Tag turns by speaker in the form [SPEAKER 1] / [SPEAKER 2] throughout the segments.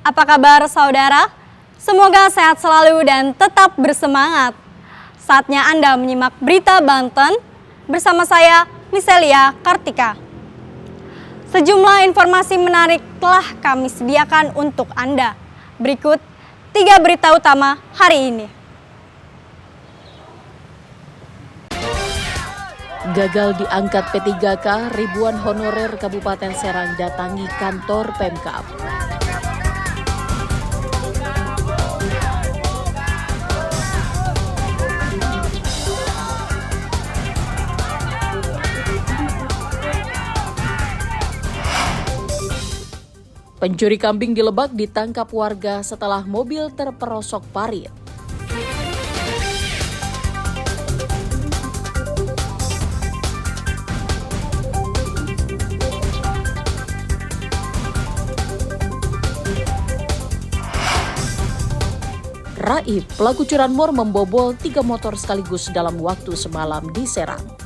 [SPEAKER 1] Apa kabar saudara? Semoga sehat selalu dan tetap bersemangat. Saatnya Anda menyimak berita Banten bersama saya, Miselia Kartika. Sejumlah informasi menarik telah kami sediakan untuk Anda. Berikut 3 berita utama hari ini.
[SPEAKER 2] Gagal diangkat P3K, ribuan honorer Kabupaten Serang datangi kantor Pemkab. Pencuri kambing di Lebak ditangkap warga setelah mobil terperosok parit. Raib, pelaku curanmor membobol 3 motor sekaligus dalam waktu semalam di Serang.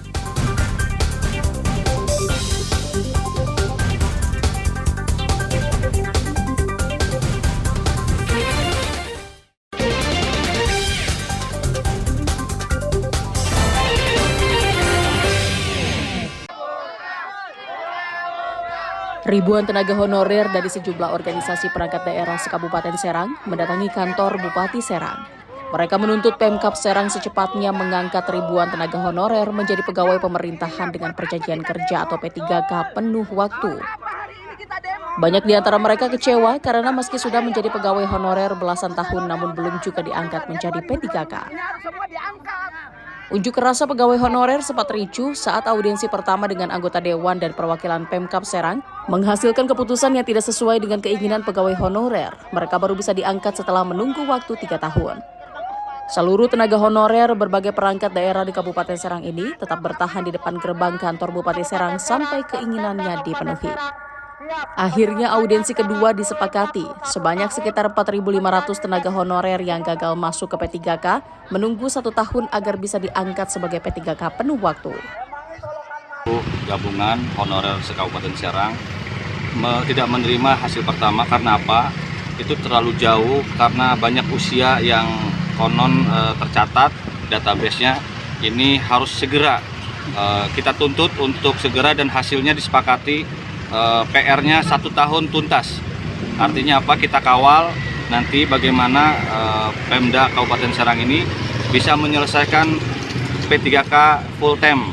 [SPEAKER 2] Ribuan tenaga honorer dari sejumlah organisasi perangkat daerah se-Kabupaten Serang mendatangi kantor Bupati Serang. Mereka menuntut Pemkab Serang secepatnya mengangkat ribuan tenaga honorer menjadi pegawai pemerintahan dengan perjanjian kerja atau P3K penuh waktu. Banyak di antara mereka kecewa karena meski sudah menjadi pegawai honorer belasan tahun namun belum juga diangkat menjadi P3K. Unjuk rasa pegawai honorer sempat ricuh saat audiensi pertama dengan anggota Dewan dan perwakilan Pemkab Serang menghasilkan keputusan yang tidak sesuai dengan keinginan pegawai honorer. Mereka baru bisa diangkat setelah menunggu waktu 3 tahun. Seluruh tenaga honorer berbagai perangkat daerah di Kabupaten Serang ini tetap bertahan di depan gerbang kantor Bupati Serang sampai keinginannya dipenuhi. Akhirnya audiensi kedua disepakati, sebanyak sekitar 4.500 tenaga honorer yang gagal masuk ke P3K menunggu 1 tahun agar bisa diangkat sebagai P3K penuh waktu.
[SPEAKER 3] Gabungan honorer se-Kabupaten Serang tidak menerima hasil pertama karena apa? Itu terlalu jauh karena banyak usia yang konon tercatat database-nya. Ini harus segera kita tuntut untuk segera dan hasilnya disepakati. PR-nya 1 tahun tuntas. Artinya apa? Kita kawal nanti bagaimana Pemda Kabupaten Serang ini bisa menyelesaikan P3K full time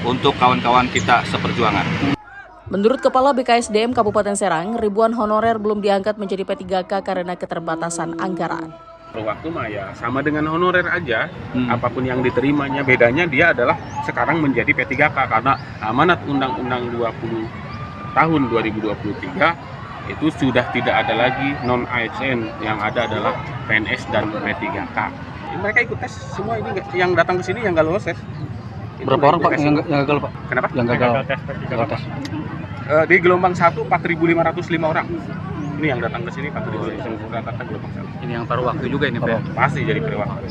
[SPEAKER 3] untuk kawan-kawan kita seperjuangan.
[SPEAKER 2] Menurut Kepala BKSDM Kabupaten Serang, ribuan honorer belum diangkat menjadi P3K karena keterbatasan anggaran.
[SPEAKER 4] Waktu mah ya sama dengan honorer aja, apapun yang diterimanya, bedanya dia adalah sekarang menjadi P3K karena amanat Undang-Undang 20 tahun 2023 itu sudah tidak ada lagi non-ASN, yang ada adalah PNS dan P3K. Mereka ikut tes semua ini, yang datang ke sini yang nggak lolos tes.
[SPEAKER 5] Berapa orang Pak yang gagal Pak?
[SPEAKER 4] Kenapa?
[SPEAKER 5] Yang gagal tes.
[SPEAKER 4] Di gelombang 1 4.505 orang. Ini yang datang ke sini 4.505 rata-rata gelombang 1.
[SPEAKER 5] Ini yang paruh waktu juga ini Pak.
[SPEAKER 4] Pasti jadi paruh waktu.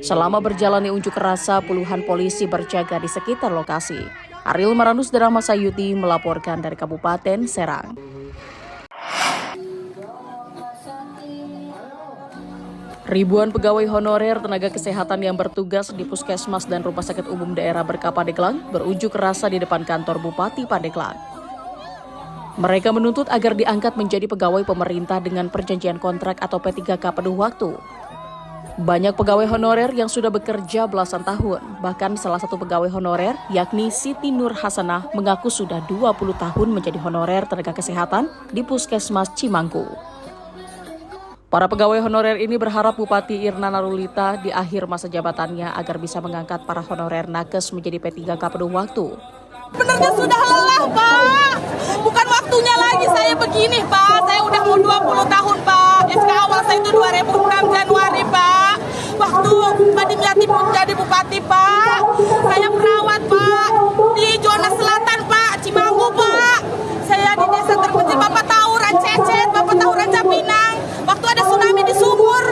[SPEAKER 2] Selama berjalannya unjuk rasa, puluhan polisi berjaga di sekitar lokasi. Ariel Maranus dan Rahma Sayuti melaporkan dari Kabupaten Serang. Ribuan pegawai honorer tenaga kesehatan yang bertugas di Puskesmas dan Rumah Sakit Umum Daerah Berkah Pandeglang berunjuk rasa di depan kantor Bupati Pandeglang. Mereka menuntut agar diangkat menjadi pegawai pemerintah dengan perjanjian kontrak atau P3K penuh waktu. Banyak pegawai honorer yang sudah bekerja belasan tahun, bahkan salah satu pegawai honorer yakni Siti Nur Hasanah mengaku sudah 20 tahun menjadi honorer tenaga kesehatan di Puskesmas Cimangku. Para pegawai honorer ini berharap Bupati Irna Narulita di akhir masa jabatannya agar bisa mengangkat para honorer nakes menjadi P3K penuh waktu.
[SPEAKER 6] Sebenarnya sudah lelah Pak, bukan waktunya lagi saya begini Pak, saya udah mau 20 tahun Pak, SK awal saya itu 2006 Januari Pak, waktu Pak Dimyati menjadi Bupati Pak, saya perawat Pak, di zona selatan Pak, Cimanggu Pak, saya di desa terpencil, Bapak tahu Rancecet, Bapak tahu Rancapinang, waktu ada tsunami di Sumur,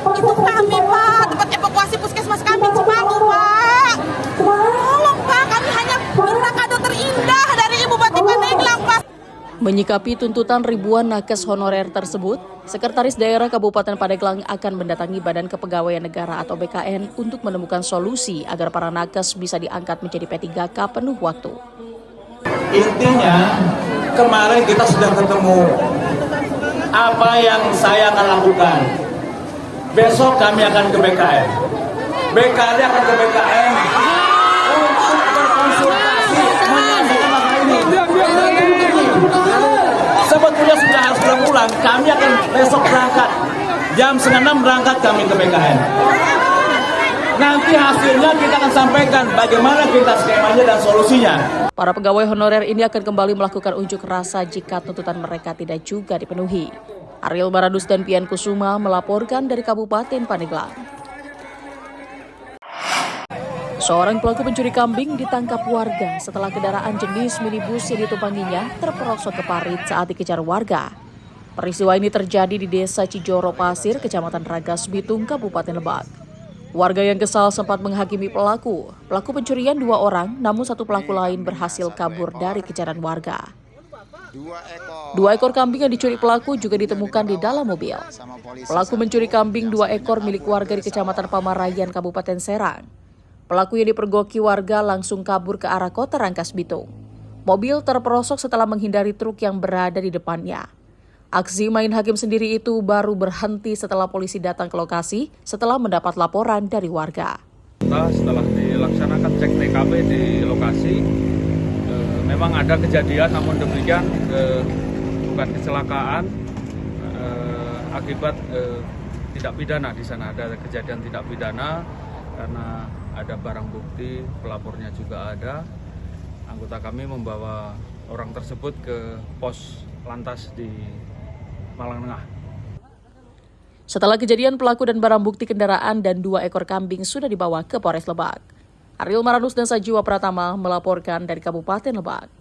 [SPEAKER 6] itu kami Pak, tempat evakuasi puskesmas kami Cimanggu Pak, tolong Pak, kami hanya minta kado terindah dari Ibu Bupati Pandeglang Pak.
[SPEAKER 2] Menyikapi tuntutan ribuan nakes honorer tersebut, Sekretaris Daerah Kabupaten Pandeglang akan mendatangi Badan Kepegawaian Negara atau BKN untuk menemukan solusi agar para nakes bisa diangkat menjadi P3K penuh waktu.
[SPEAKER 7] Intinya, kemarin kita sudah ketemu apa yang saya akan lakukan. Besok kami akan ke BKN. BKN akan ke BKN untuk berkonsultasi menyelesaikan masalah ini. Sebetulnya sudah harus pulang. Kami akan besok berangkat. Jam 5:30 berangkat kami ke BKN. Nanti hasilnya kita akan sampaikan bagaimana kita skemanya dan solusinya.
[SPEAKER 2] Para pegawai honorer ini akan kembali melakukan unjuk rasa jika tuntutan mereka tidak juga dipenuhi. Ariel Baradus dan Pian Kusuma melaporkan dari Kabupaten Pandeglang. Seorang pelaku pencuri kambing ditangkap warga setelah kendaraan jenis minibus yang ditumpanginya terperosok ke parit saat dikejar warga. Peristiwa ini terjadi di Desa Cijoro Pasir, Kecamatan Ragas Bitung, Kabupaten Lebak. Warga yang kesal sempat menghakimi pelaku. Pelaku pencurian 2 orang, namun 1 pelaku lain berhasil kabur dari kejaran warga. 2 ekor kambing yang dicuri pelaku juga ditemukan di dalam mobil. Pelaku mencuri kambing 2 ekor milik warga di Kecamatan Pamarayan, Kabupaten Serang. Pelaku yang dipergoki warga langsung kabur ke arah Kota Rangkas Bitung. Mobil terperosok setelah menghindari truk yang berada di depannya. Aksi main hakim sendiri itu baru berhenti setelah polisi datang ke lokasi setelah mendapat laporan dari warga.
[SPEAKER 8] Setelah dilaksanakan cek TKP di lokasi, memang ada kejadian, namun demikian bukan kecelakaan akibat tidak pidana. Di sana ada kejadian tidak pidana karena ada barang bukti, pelapornya juga ada. Anggota kami membawa orang tersebut ke pos lantas di Malang Tengah.
[SPEAKER 2] Setelah kejadian, pelaku dan barang bukti kendaraan dan 2 ekor kambing sudah dibawa ke Polres Lebak. Ariel Baradus dan Sajiwa Pratama melaporkan dari Kabupaten Lebak.